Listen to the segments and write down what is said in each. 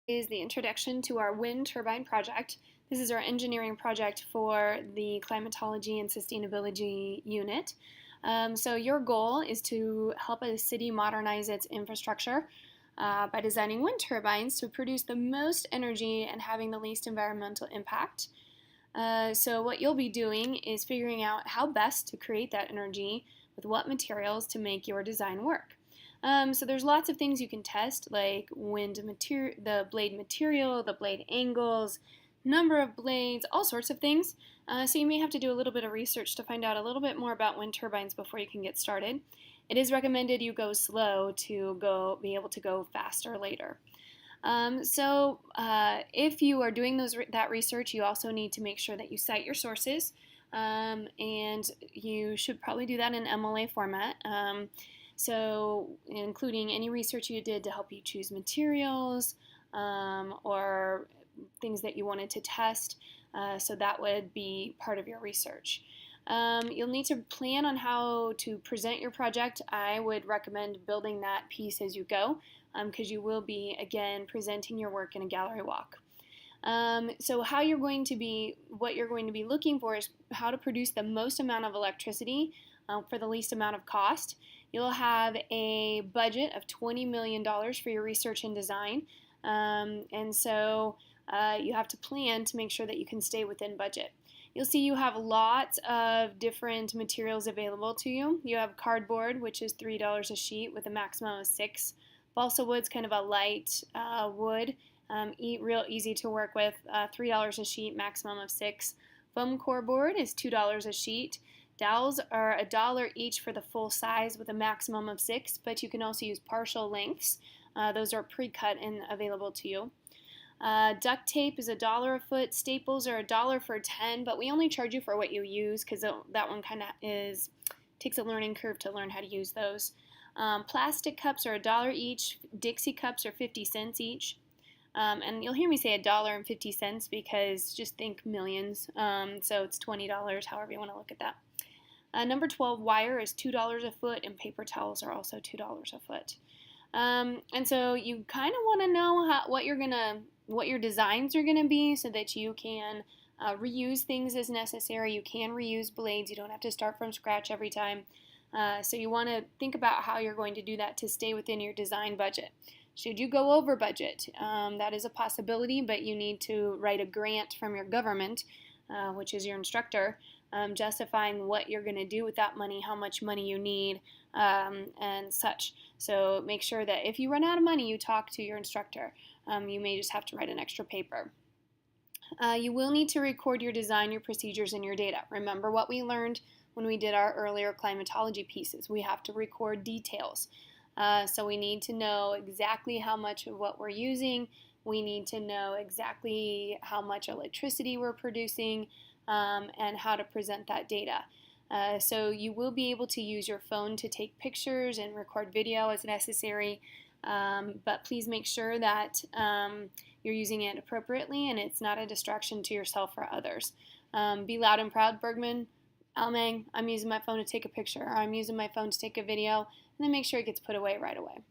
Is the introduction to our wind turbine project. This is our engineering project for the climatology and sustainability unit. So your goal is to help a city modernize its infrastructure by designing wind turbines to produce the most energy and having the least environmental impact. So what you'll be doing is figuring out how best to create that energy with what materials to make your design work. So there's lots of things you can test, like the blade material, the blade angles, number of blades, all sorts of things. So you may have to do a little bit of research to find out a little bit more about wind turbines before you can get started. It is recommended you go slow to be able to go faster later. If you are doing that research, you also need to make sure that you cite your sources, and you should probably do that in MLA format. So including any research you did to help you choose materials or things that you wanted to test. So that would be part of your research. You'll need to plan on how to present your project. I would recommend building that piece as you go because you will be, again, presenting your work in a gallery walk. So what you're going to be looking for is how to produce the most amount of electricity for the least amount of cost. You'll have a budget of $20 million for your research and design, and so you have to plan to make sure that you can stay within budget. You'll see you have lots of different materials available to you. You have cardboard, which is $3 a sheet with a maximum of 6. Balsa wood's kind of a light wood, real easy to work with, $3 a sheet, maximum of 6. Foam core board is $2 a sheet. Dowels are $1 each for the full size with a maximum of 6, but you can also use partial lengths. Those are pre-cut and available to you. Duct tape is $1 a foot. Staples are $1 for 10, but we only charge you for what you use because that one kind of takes a learning curve to learn how to use those. Plastic cups are $1 each. Dixie cups are 50 cents each. And you'll hear me say $1.50 because just think millions. So it's $20, however you want to look at that. Number 12, wire is $2 a foot, and paper towels are also $2 a foot. And so you kind of want to know what your designs are gonna be, so that you can reuse things as necessary. You can reuse blades. You don't have to start from scratch every time. So you want to think about how you're going to do that to stay within your design budget. Should you go over budget, that is a possibility, but you need to write a grant from your government, which is your instructor, justifying what you're going to do with that money, how much money you need, and such. So make sure that if you run out of money, you talk to your instructor. You may just have to write an extra paper. You will need to record your design, your procedures, and your data. Remember what we learned when we did our earlier climatology pieces. We have to record details. So we need to know exactly how much of what we're using. We need to know exactly how much electricity we're producing, and how to present that data. So you will be able to use your phone to take pictures and record video as necessary, but please make sure that you're using it appropriately and it's not a distraction to yourself or others. Be loud and proud, Bergman. Almang, I'm using my phone to take a picture, or I'm using my phone to take a video, and then make sure it gets put away right away.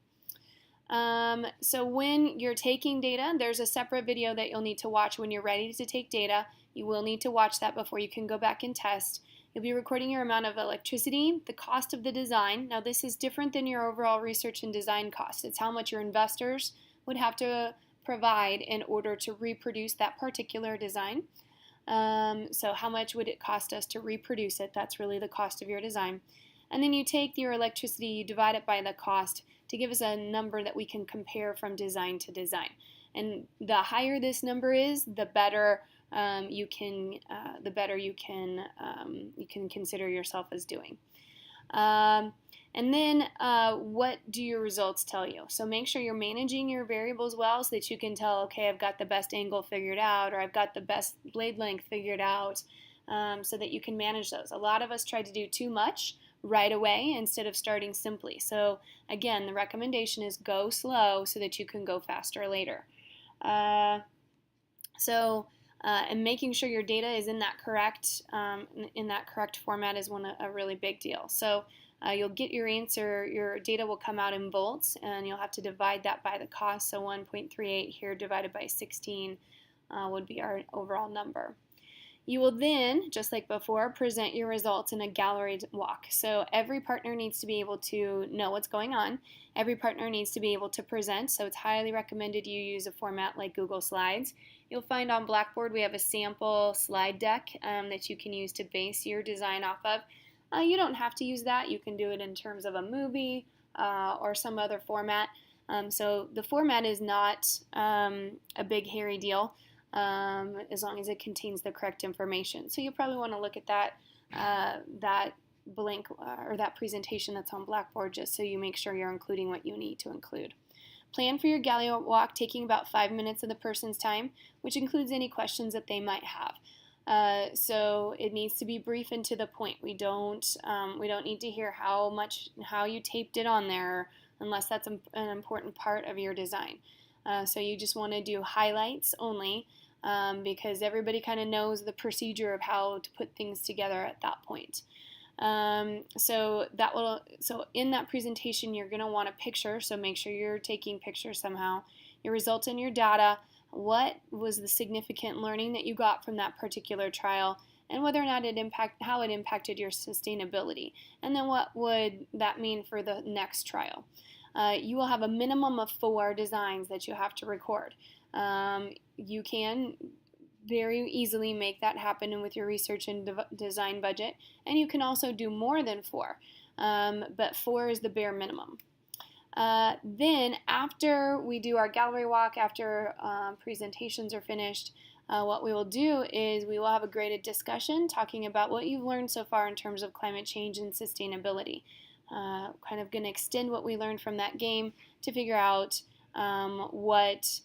So when you're taking data, there's a separate video that you'll need to watch when you're ready to take data. You will need to watch that before you can go back and test. You'll be recording your amount of electricity, the cost of the design. Now this is different than your overall research and design cost. It's how much your investors would have to provide in order to reproduce that particular design. So how much would it cost us to reproduce it? That's really the cost of your design. And then you take your electricity, you divide it by the cost to give us a number that we can compare from design to design. And the higher this number is, the better you can consider yourself as doing. And then what do your results tell you? So make sure you're managing your variables well so that you can tell, okay, I've got the best angle figured out, or I've got the best blade length figured out, so that you can manage those. A lot of us try to do too much right away instead of starting simply. So again, the recommendation is go slow so that you can go faster later. And making sure your data is in that correct format is a really big deal. So You'll get your answer, your data will come out in volts, and you'll have to divide that by the cost. So 1.38 here divided by 16 would be our overall number. You will then, just like before, present your results in a gallery walk. So every partner needs to be able to know what's going on. Every partner needs to be able to present, so it's highly recommended you use a format like Google Slides. You'll find on Blackboard we have a sample slide deck that you can use to base your design off of. You don't have to use that. You can do it in terms of a movie or some other format. So the format is not a big hairy deal. As long as it contains the correct information. So you'll probably want to look at that blank or that presentation that's on Blackboard just so you make sure you're including what you need to include. Plan for your gallery walk taking about 5 minutes of the person's time, which includes any questions that they might have. So it needs to be brief and to the point. We don't need to hear how you taped it on there unless that's an important part of your design. So you just want to do highlights only because everybody kind of knows the procedure of how to put things together at that point. So in that presentation you're going to want a picture, so make sure you're taking pictures somehow. Your results and your data, what was the significant learning that you got from that particular trial, and whether or not how it impacted your sustainability, and then what would that mean for the next trial. You will have a minimum of 4 designs that you have to record. You can very easily make that happen with your research and design budget, and you can also do more than 4, but 4 is the bare minimum. Then after we do our gallery walk, after presentations are finished, what we will do is we will have a graded discussion talking about what you've learned so far in terms of climate change and sustainability. Kind of going to extend what we learned from that game to figure out what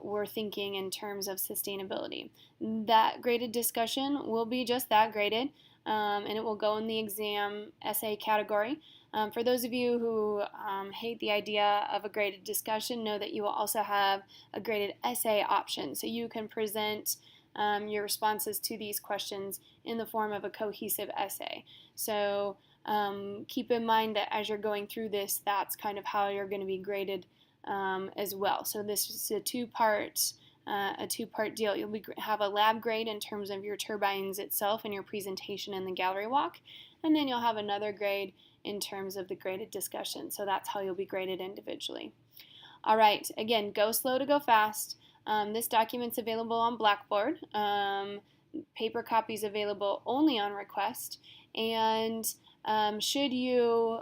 we're thinking in terms of sustainability. That graded discussion will be just that, graded, and it will go in the exam essay category. For those of you who hate the idea of a graded discussion, know that you will also have a graded essay option. So you can present your responses to these questions in the form of a cohesive essay. So keep in mind that as you're going through this, that's kind of how you're going to be graded as well. So this is a two-part deal. You'll have a lab grade in terms of your turbines itself and your presentation and the gallery walk, and then you'll have another grade in terms of the graded discussion. So that's how you'll be graded individually. All right, again, go slow to go fast. This document's available on Blackboard. Paper copies available only on request, and should you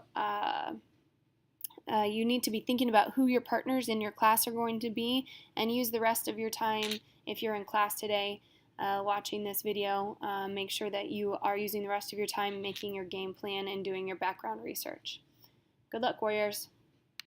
you need to be thinking about who your partners in your class are going to be, and use the rest of your time, if you're in class today watching this video, make sure that you are using the rest of your time making your game plan and doing your background research. Good luck, Warriors.